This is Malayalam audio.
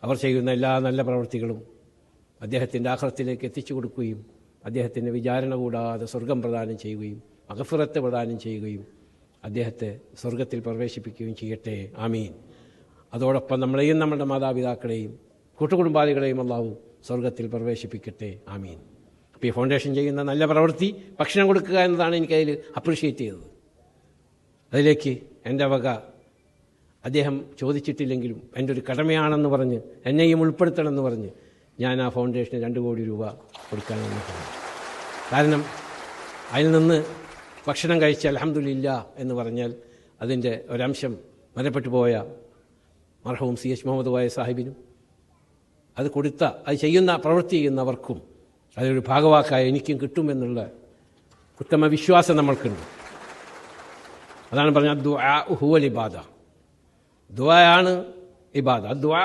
അവർ ചെയ്യുന്ന എല്ലാ നല്ല പ്രവൃത്തികളും അദ്ദേഹത്തിൻ്റെ ആഖിറത്തിലേക്ക് എത്തിച്ചു കൊടുക്കുകയും അദ്ദേഹത്തിൻ്റെ വിചാരണ കൂടാതെ സ്വർഗം പ്രദാനം ചെയ്യുകയും മഗ്ഫിറത്ത് പ്രദാനം ചെയ്യുകയും അദ്ദേഹത്തെ സ്വർഗത്തിൽ പ്രവേശിപ്പിക്കുകയും ചെയ്യട്ടെ. ആമീൻ. അതോടൊപ്പം നമ്മളെയും നമ്മുടെ മാതാപിതാക്കളെയും കൂട്ടുകുടുംബാദികളെയും അല്ലാഹു സ്വർഗത്തിൽ പ്രവേശിപ്പിക്കട്ടെ. ആമീൻ. അപ്പോൾ ഈ ഫൗണ്ടേഷൻ ചെയ്യുന്ന നല്ല പ്രവൃത്തി ഭക്ഷണം കൊടുക്കുക എന്നതാണ് എനിക്കതിൽ അപ്രീഷിയേറ്റ് ചെയ്തത്. അതിലേക്ക് എൻ്റെ വക അദ്ദേഹം ചോദിച്ചിട്ടില്ലെങ്കിലും എൻ്റെ ഒരു കടമയാണെന്ന് പറഞ്ഞ് എന്നെയും ഉൾപ്പെടുത്തണമെന്ന് പറഞ്ഞ് ഞാൻ ആ ഫൗണ്ടേഷന് 2 കോടി രൂപ കൊടുക്കാൻ വന്നിട്ടുണ്ട്. കാരണം അതിൽ നിന്ന് ഭക്ഷണം കഴിച്ച് അൽഹംദുലില്ലാ എന്ന് പറഞ്ഞാൽ അതിൻ്റെ ഒരംശം മരണപ്പെട്ടു പോയ മർഹൂം CH മുഹമ്മദ് കോയ സാഹിബിനും അത് ചെയ്യുന്ന പ്രവൃത്തി ചെയ്യുന്നവർക്കും അതൊരു ഭാഗവാക്കായ എനിക്കും കിട്ടുമെന്നുള്ള ഉത്തമ വിശ്വാസം നമ്മൾക്കുണ്ട്. അതാണ് പറഞ്ഞത് ദുആ ഹുവൽ ഇബാദ. ദുആയാണ് ഇബാദ. ദുആ